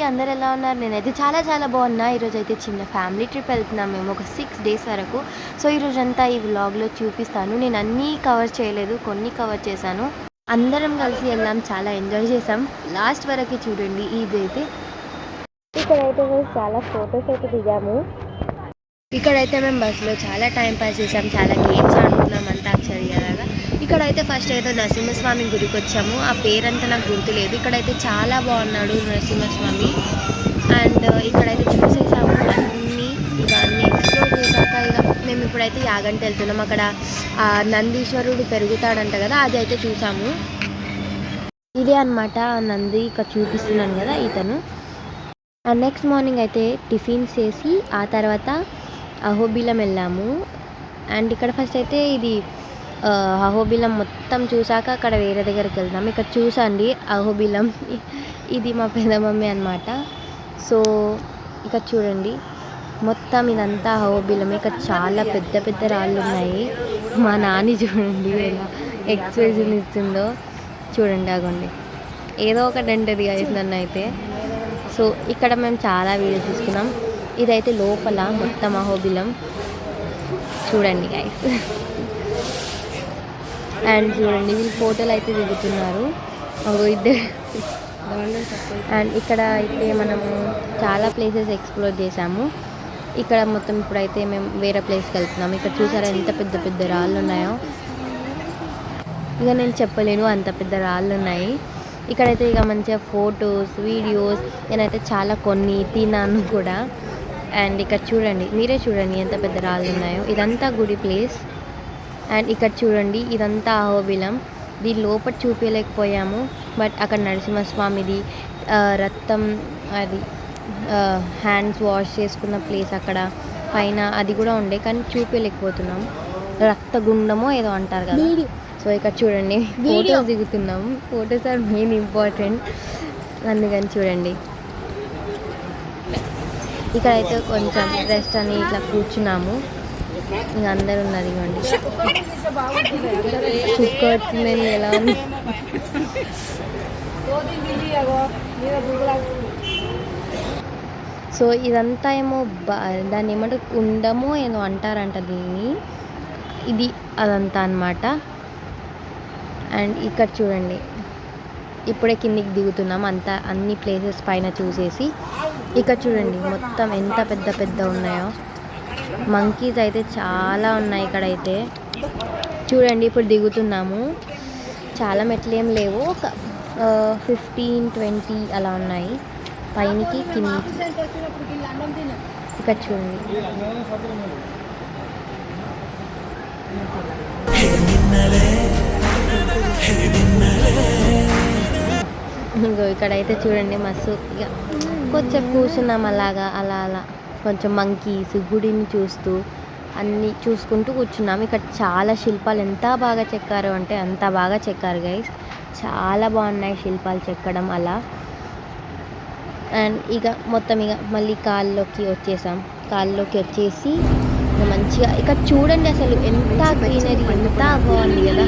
అందరు ఎలా ఉన్నారు? నేనైతే చాలా చాలా బాగున్నా. ఈరోజు అయితే చిన్న ఫ్యామిలీ ట్రిప్ వెళ్తున్నాం మేము ఒక 6 డేస్ వరకు. సో ఈరోజంతా ఈ వ్లాగ్లో చూపిస్తాను. నేను అన్నీ కవర్ చేయలేదు, కొన్ని కవర్ చేశాను. అందరం కలిసి వెళ్ళాం, చాలా ఎంజాయ్ చేసాం. లాస్ట్ వరకు చూడండి. ఇదైతే ఇక్కడైతే మేము చాలా ఫొటోస్ అయితే దిగాము. ఇక్కడైతే మేము బస్సులో చాలా టైం పాస్ చేసాం, చాలా గేమ్స్ ఆడుకున్నాం, అంతాక్షరి అలాగా. ఇక్కడైతే ఫస్ట్ అయితే నరసింహస్వామి గుడికి వచ్చాము. ఆ పేరంతా నాకు గుర్తులేదు. ఇక్కడైతే చాలా బాగున్నాడు నరసింహస్వామి. అండ్ ఇక్కడైతే చూసేసాము అన్నీ. ఇవన్నీ ఎక్స్ప్లోర్ చేశాక ఇక మేము ఇప్పుడైతే యాగంటి వెళ్తున్నాం. అక్కడ నందీశ్వరుడు పెరుగుతాడంట కదా, అది అయితే చూసాము. ఇదే అనమాట నంది. ఇక్కడ చూపిస్తున్నాను కదా ఇతను. అండ్ నెక్స్ట్ మార్నింగ్ అయితే టిఫిన్స్ చేసి ఆ తర్వాత అహోబిలం వెళ్ళాము. అండ్ ఇక్కడ ఫస్ట్ అయితే ఇది అహోబిలం మొత్తం చూసాక అక్కడ వేరే దగ్గరికి వెళ్దాం. ఇక్కడ చూసండి అహోబిలం, ఇది మా పెద్ద మమ్మీ అనమాట. సో ఇక్కడ చూడండి మొత్తం ఇదంతా అహోబిలం. ఇక్కడ చాలా పెద్ద పెద్ద రాళ్ళు ఉన్నాయి. మా నాని చూడండి ఎలా ఎక్స్ప్రెషన్ ఇస్తుందో చూడండి. ఆగండి, ఏదో ఒకటి అంటది గైస్ నన్ను అయితే. సో ఇక్కడ మేము చాలా వీడియోస్ తీసుకున్నాం. ఇదైతే లోపల మొత్తం అహోబిలం చూడండి గైస్. అండ్ చూడండి వీళ్ళు ఫోటోలు అయితే దిగుతున్నారు ఇద్దరు. అండ్ ఇక్కడ అయితే మనము చాలా ప్లేసెస్ ఎక్స్ప్లోర్ చేసాము. ఇక్కడ మొత్తం ఇప్పుడైతే మేము వేరే ప్లేస్కి వెళ్తున్నాము. ఇక్కడ చూసారా ఎంత పెద్ద పెద్ద రాళ్ళు ఉన్నాయో. ఇక నేను చెప్పలేను, అంత పెద్ద రాళ్ళు ఉన్నాయి. ఇక్కడైతే ఇక మంచిగా ఫొటోస్, వీడియోస్ నేనైతే చాలా కొన్ని తిన్నాను కూడా. అండ్ ఇక్కడ చూడండి, మీరే చూడండి ఎంత పెద్ద రాళ్ళు ఉన్నాయో. ఇదంతా గుడి ప్లేస్. అండ్ ఇక్కడ చూడండి ఇదంతా అహోబిలం. దీని లోపల చూపించలేకపోయాము, బట్ అక్కడ నరసింహస్వామిది రక్తం, అది హ్యాండ్స్ వాష్ చేసుకున్న ప్లేస్ అక్కడ పైన అది కూడా ఉండే, కానీ చూపించలేకపోతున్నాం. రక్తగుండమో ఏదో అంటారు కదా. సో ఇక్కడ చూడండి ఫోటోస్ దిగుతున్నాం. ఫోటోస్ ఆర్ మెయిన్ ఇంపార్టెంట్, అందుకని చూడండి. ఇక్కడైతే కొంచెం రెస్ట్ అని ఇట్లా కూర్చున్నాము. ఇంకా అందరు ఉన్నారు. ఇవ్వండి చుక్క వచ్చిందని ఎలా ఉంది. సో ఇదంతా ఏమో దాన్ని ఏమంటారు కుండమో ఏదో అంటారంట దీన్ని. ఇది అదంతా అన్నమాట. అండ్ ఇక్కడ చూడండి ఇప్పుడే కిందికి దిగుతున్నాం. అంతా అన్ని ప్లేసెస్ పైన చూసేసి ఇక్కడ చూడండి మొత్తం ఎంత పెద్ద పెద్ద ఉన్నాయో. మంకీస్ అయితే చాలా ఉన్నాయి ఇక్కడైతే. చూడండి ఇప్పుడు దిగుతున్నాము. చాలా మెట్లు ఏం లేవు, ఒక 15-20 అలా ఉన్నాయి పైనకి కిందికి. ఇక్కడ చూడండి ఇంకో ఇక్కడైతే చూడండి మస్తు. ఇక కొంచెం కూర్చున్నాం అలాగా, అలా అలా కొంచెం మంకీస్, గుడిని చూస్తూ అన్నీ చూసుకుంటూ కూర్చున్నాం. ఇక్కడ చాలా శిల్పాలు ఎంత బాగా చెక్కారు అంటే అంత బాగా చెక్కారు గైస్. చాలా బాగున్నాయి శిల్పాలు చెక్కడం అలా. అండ్ ఇక మొత్తం ఇక మళ్ళీ కాల్లోకి వచ్చేసి మంచిగా ఇక్కడ చూడండి అసలు ఎంత గ్రీనరీ, ఎంత బాగుంది కదా.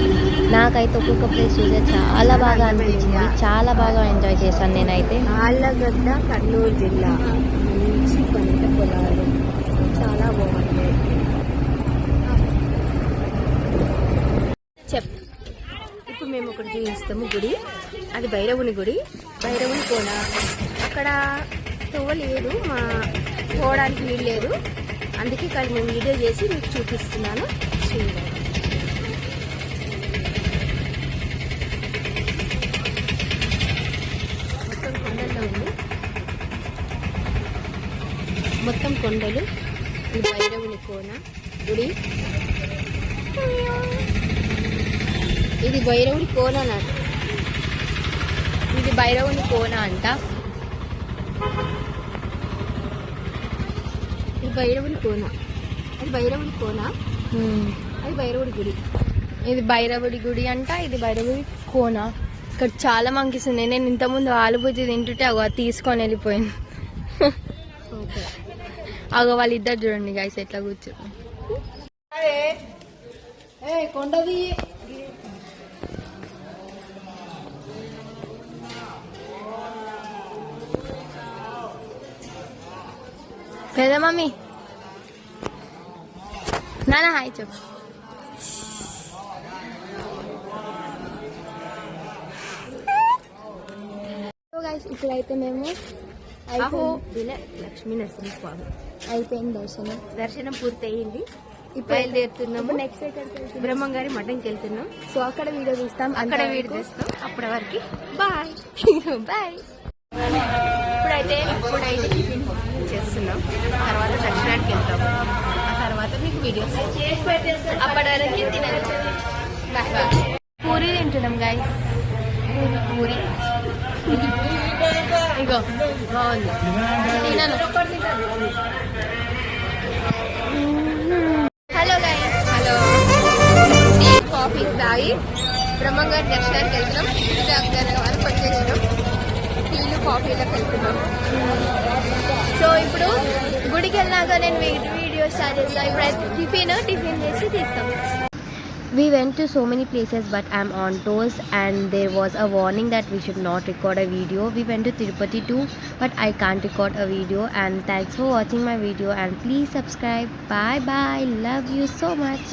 నాకైతే ఒక్కొక్క ప్లేస్ చూసే చాలా బాగా అనిపించింది. చాలా బాగా ఎంజాయ్ చేశాను నేనైతే. ఆళ్ళగడ్డ, కర్నూలు జిల్లా మంచి పంట పొలాలు చాలా బాగుంది. ఇప్పుడు మేము ఒకటి చూపిస్తాము గుడి. అది భైరవుని గుడి, భైరవుని కోన. అక్కడ తవ్వలేదు, మా పోవడానికి వీలు లేదు, అందుకే ఇక్కడ నేను వీడియో చేసి మీకు చూపిస్తున్నాను. మొత్తం కొండల్లో ఉంది, మొత్తం కొండలు. ఇది భైరవుని కోన గుడి. ఇది భైరవుని కోన అంట. ఇది భైరవుని కోన అంట. భైరవుని కోన, అది భైరవుని కోన, అది భైరవుడి గుడి. ఇది భైరవుడి గుడి అంట, ఇది భైరవుడి కోన. ఇక్కడ చాలా మంకీస్ ఉన్నాయి. నేను ఇంతకుముందు ఆలుబుజ్జి తింటుంటే అగో తీసుకొని వెళ్ళిపోయింది. అగో వాళ్ళిద్దరు చూడండి గైస్ ఎట్లా కూర్చోండి. కొండది పెద్ద మమ్మీ నాన్న హాయ్ చెప్పు. ఇప్పుడైతే మేము లక్ష్మీ నరసింహస్వామి అయిపోయింది దర్శనం. దర్శనం పూర్తయింది. బయలుదేరుతున్నాము. నెక్స్ట్ ఎక్కడికి వెళ్తున్నాం? బ్రహ్మంగారి మఠంకి వెళ్తున్నాం. సో అక్కడ వీడియో తీస్తాం. అక్కడ వీడియో తీస్తాం. అప్పటి వరకు బాయ్ బాయ్. ఇప్పుడైతే టిఫిన్ చేస్తున్నాం. తర్వాత దర్శనానికి వెళ్తాం. ఆ తర్వాత మీకు వీడియోస్ అప్పటి వరకు తినాలి. పూరి తింటున్నాం గైస్. పూరి ఇగో బాగుంది. తినను. Hello guys. Hello. Tea coffee తాగి బ్రహ్మంగారి దర్శనానికి వెళ్తున్నాం. దగ్గర వరకు వచ్చేసినాం. టీలు కాఫీలకు వెళ్తున్నాం. సో ఇప్పుడు గుడికి వెళ్ళినాక నేను వీడియో స్టార్ట్ చేస్తాను. ఇప్పుడైతే టిఫిన్ చేసి తీస్తాం. We went to so many places, but I'm on toes and there was a warning that we should not record a video. We went to Tirupati too, but I can't record a video. And thanks for watching my video and please subscribe. Bye bye. Love you so much.